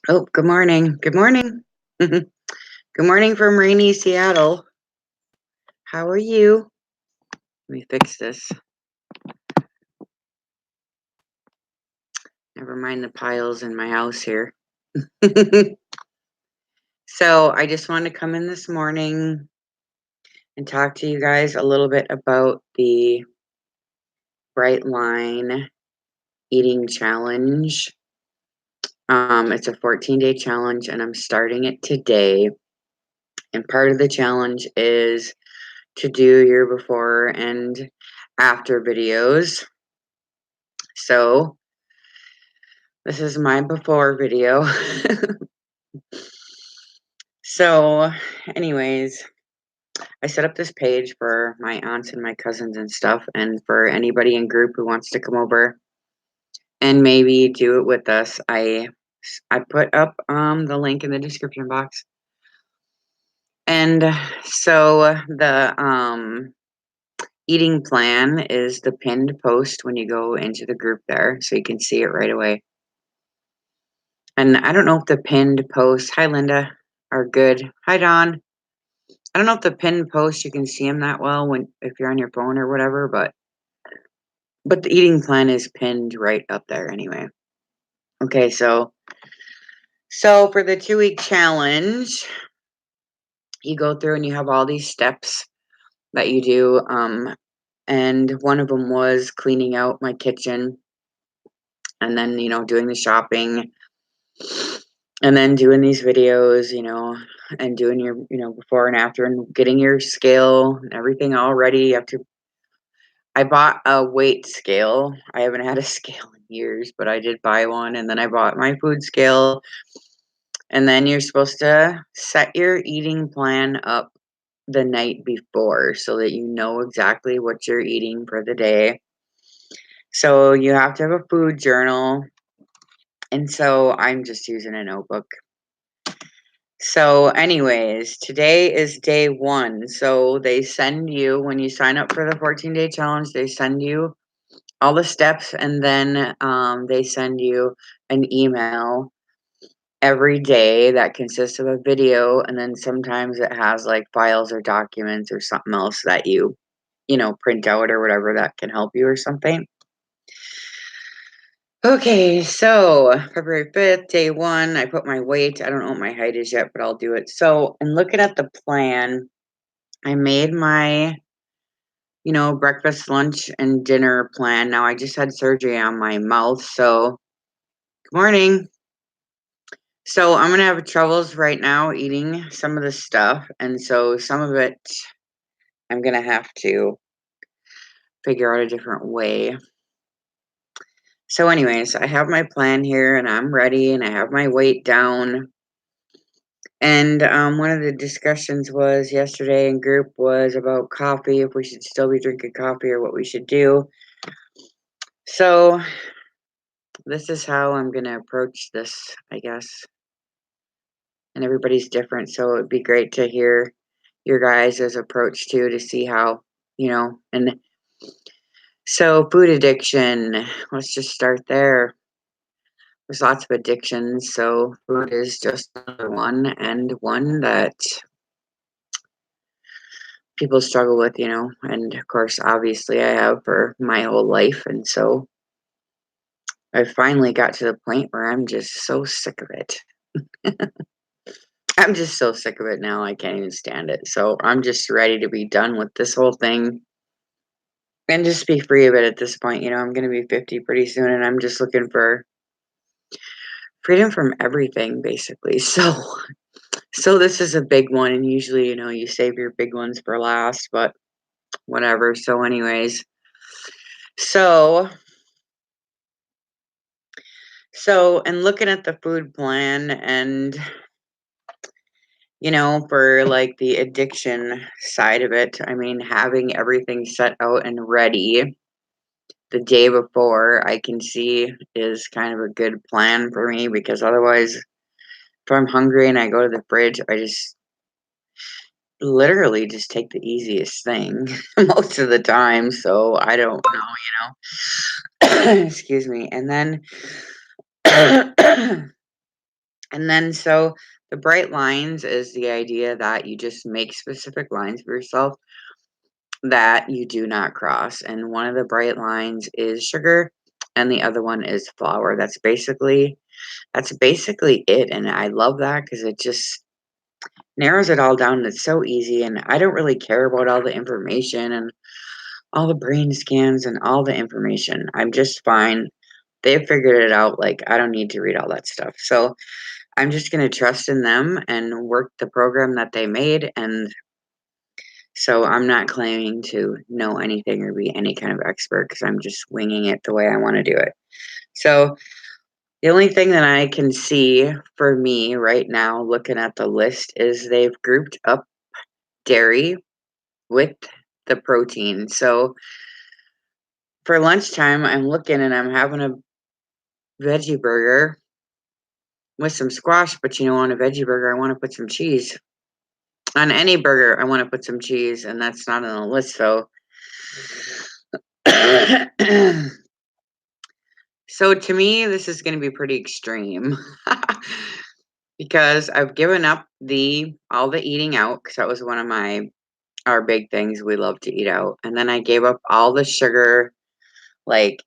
Oh, good morning. Good morning. Good morning from rainy Seattle. How are you? Let me fix this. Never mind the piles in my house here. So, I just wanted to come in this morning and talk to you guys a little bit about the Bright Line Eating Challenge. It's a 14-day challenge, and I'm starting it today. And part of the challenge is to do your before and after videos. So, this is my before video. So, anyways, I set up this page for my aunts and my cousins and stuff, and for anybody in group who wants to come over and maybe do it with us. I put up the link in the description box. And so the eating plan is the pinned post when you go into the group there, so you can see it right away. And I don't know if the pinned posts, hi Linda, are good. Hi Don. I don't know if the pinned posts you can see them that well if you're on your phone or whatever, but the eating plan is pinned right up there anyway. Okay, so for the 2-week challenge, you go through and you have all these steps that you do. And one of them was cleaning out my kitchen, and then doing the shopping, and then doing these videos, and doing your before and after, and getting your scale and everything all ready. You have to I bought a weight scale. I haven't had a scale in years, but I did buy one, and then I bought my food scale, and then you're supposed to set your eating plan up the night before so that you know exactly what you're eating for the day. So you have to have a food journal, and so I'm just using a notebook. So anyways, today is day 1. So they send you, when you sign up for the 14-day challenge, they send you all the steps, and then they send you an email every day that consists of a video, and then sometimes it has like files or documents or something else that you print out or whatever that can help you or something. Okay, so February 5th, day 1, I put my weight. I don't know what my height is yet, but I'll do it. So, in looking at the plan, I made my breakfast, lunch, and dinner plan. Now, I just had surgery on my mouth, so good morning. So I'm gonna have troubles right now eating some of the stuff, and so some of it I'm gonna have to figure out a different way. So, anyways, I have my plan here, and I'm ready, and I have my weight down. And one of the discussions was yesterday in group was about coffee, if we should still be drinking coffee or what we should do. So this is how I'm gonna approach this, I guess. And everybody's different, so it'd be great to hear your guys' approach too, to see how, and so food addiction, let's just start there. There's lots of addictions, so food is just another one, and one that people struggle with, and of course, obviously I have for my whole life, and so I finally got to the point where I'm just so sick of it. I'm just so sick of it now, I can't even stand it. So I'm just ready to be done with this whole thing and just be free of it at this point. I'm going to be 50 pretty soon, and I'm just looking for freedom from everything, basically. So this is a big one, and usually, you save your big ones for last, but whatever. So anyways, so and looking at the food plan, and for like the addiction side of it, I mean, having everything set out and ready the day before, I can see is kind of a good plan for me, because otherwise, if I'm hungry and I go to the fridge, I just literally just take the easiest thing most of the time. So I don't know. Excuse me. And then And then so the bright lines is the idea that you just make specific lines for yourself that you do not cross. And one of the bright lines is sugar and the other one is flour. That's basically it. And I love that because it just narrows it all down. It's so easy and I don't really care about all the information and all the brain scans and all the information. I'm just fine. They figured it out. Like I don't need to read all that stuff. So I'm just going to trust in them and work the program that they made. And so I'm not claiming to know anything or be any kind of expert because I'm just winging it the way I want to do it. So the only thing that I can see for me right now, looking at the list, is they've grouped up dairy with the protein. So for lunchtime, I'm looking and I'm having a veggie burger with some squash, but on a veggie burger, I want to put some cheese. On any burger, I want to put some cheese, and that's not on the list. So, so to me, this is going to be pretty extreme because I've given up all the eating out because that was one of our big things. We love to eat out, and then I gave up all the sugar, like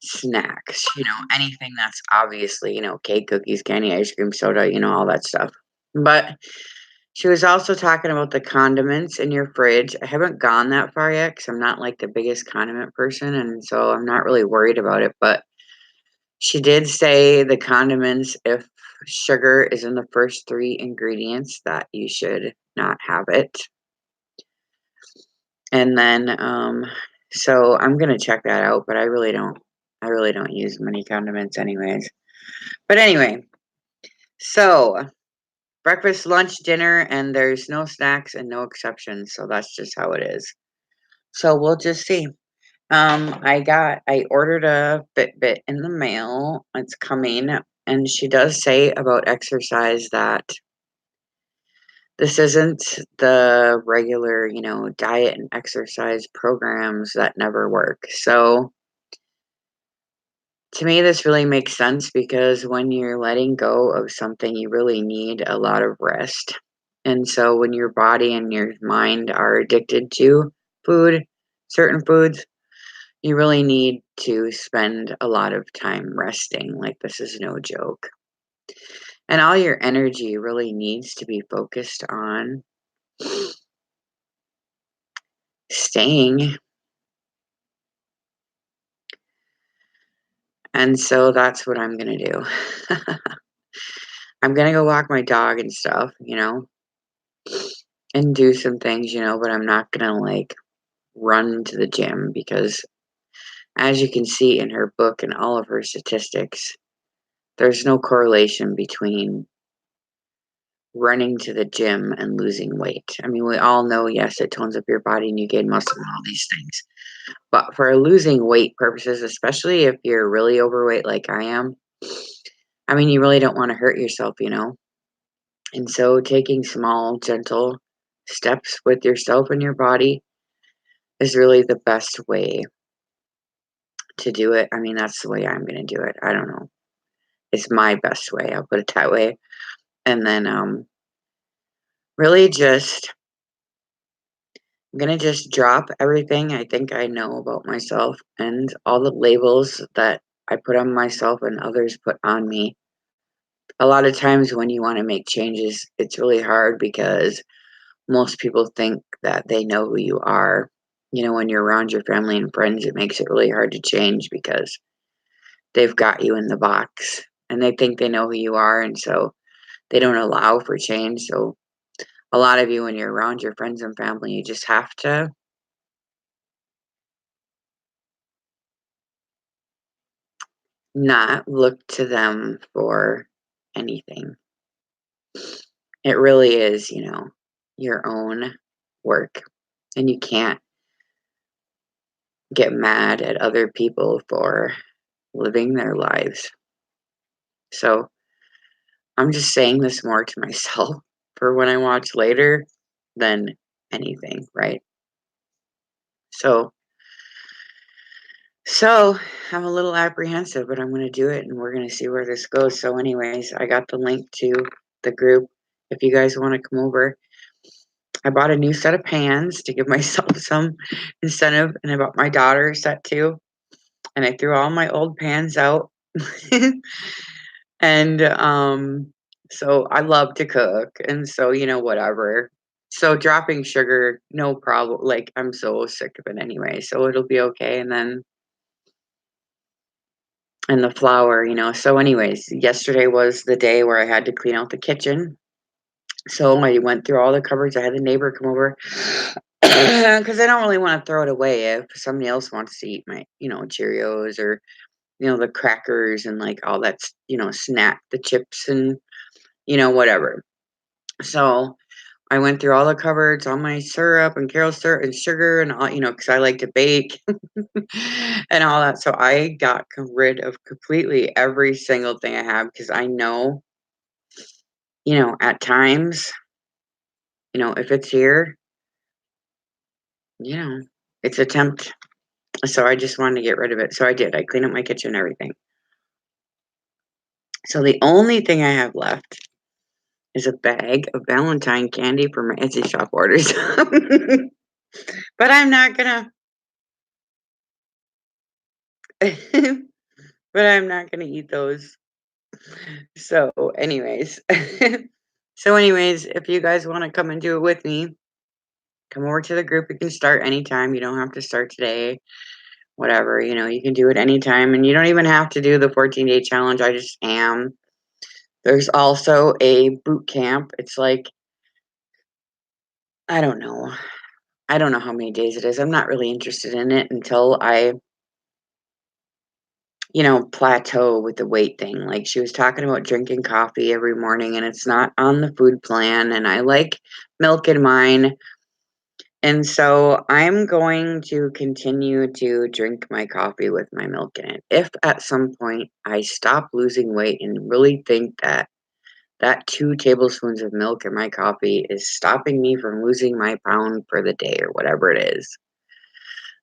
snacks. Anything that's obviously cake, cookies, candy, ice cream, soda, all that stuff. But she was also talking about the condiments in your fridge. I haven't gone that far yet because I'm not like the biggest condiment person, and so I'm not really worried about it. But she did say the condiments, if sugar is in the first three ingredients, that you should not have it. And then, so I'm gonna check that out, but I really don't. I really don't use many condiments, anyways. But anyway, so breakfast, lunch, dinner, and there's no snacks and no exceptions. So that's just how it is. So we'll just see. I ordered a Fitbit in the mail. It's coming, and she does say about exercise that this isn't the regular, diet and exercise programs that never work. So to me, this really makes sense because when you're letting go of something, you really need a lot of rest. And so when your body and your mind are addicted to food, certain foods, you really need to spend a lot of time resting. Like, this is no joke. And all your energy really needs to be focused on staying. And so that's what I'm going to do. I'm going to go walk my dog and stuff, and do some things, but I'm not going to like run to the gym because, as you can see in her book and all of her statistics, there's no correlation between running to the gym and losing weight. I mean, we all know, yes, it tones up your body and you gain muscle and all these things. But for losing weight purposes, especially if you're really overweight like I am, I mean, you really don't want to hurt yourself. And so taking small, gentle steps with yourself and your body is really the best way to do it. I mean, that's the way I'm going to do it. I don't know. It's my best way. I'll put it that way. And then really just I'm going to just drop everything I think I know about myself and all the labels that I put on myself and others put on me. A lot of times when you want to make changes, it's really hard because most people think that they know who you are. When you're around your family and friends, it makes it really hard to change because they've got you in the box and they think they know who you are. And so they don't allow for change. So a lot of you, when you're around your friends and family, you just have to not look to them for anything. It really is, your own work. And you can't get mad at other people for living their lives. So I'm just saying this more to myself for when I watch later than anything, right? So, so I'm a little apprehensive, but I'm gonna do it, and we're gonna see where this goes. So anyways, I got the link to the group if you guys wanna come over. I bought a new set of pans to give myself some incentive, and I bought my daughter a set too, and I threw all my old pans out. And, so I love to cook, and so, whatever. So dropping sugar, no problem, like, I'm so sick of it anyway, so it'll be okay, and the flour, so anyways, yesterday was the day where I had to clean out the kitchen, so I went through all the cupboards, I had the neighbor come over, because I don't really wanna throw it away if somebody else wants to eat my, Cheerios or, the crackers and, like, all that snack, the chips and, whatever. So, I went through all the cupboards, all my syrup and Carol syrup and sugar and all, because I like to bake and all that. So I got rid of completely every single thing I have because I know, at times, if it's here, you know, it's a tempt. So I just wanted to get rid of it. So I did. I cleaned up my kitchen and everything. So the only thing I have left is a bag of Valentine candy for my Etsy shop orders. But I'm not gonna but I'm not gonna eat those. So, anyways if you guys wanna come and do it with me, come over to the group. You can start anytime. You don't have to start today, whatever, you can do it anytime, and you don't even have to do the 14-day challenge. I just am. There's also a boot camp. It's like, I don't know. I don't know how many days it is. I'm not really interested in it until I plateau with the weight thing. Like she was talking about drinking coffee every morning and it's not on the food plan. And I like milk in mine. And so I'm going to continue to drink my coffee with my milk in it. If at some point I stop losing weight and really think that that 2 tablespoons of milk in my coffee is stopping me from losing my pound for the day or whatever it is,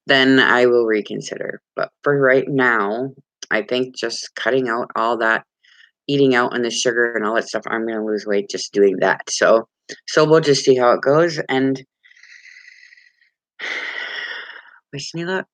then I will reconsider. But for right now, I think just cutting out all that eating out and the sugar and all that stuff, I'm gonna lose weight just doing that. So we'll just see how it goes and wish me luck.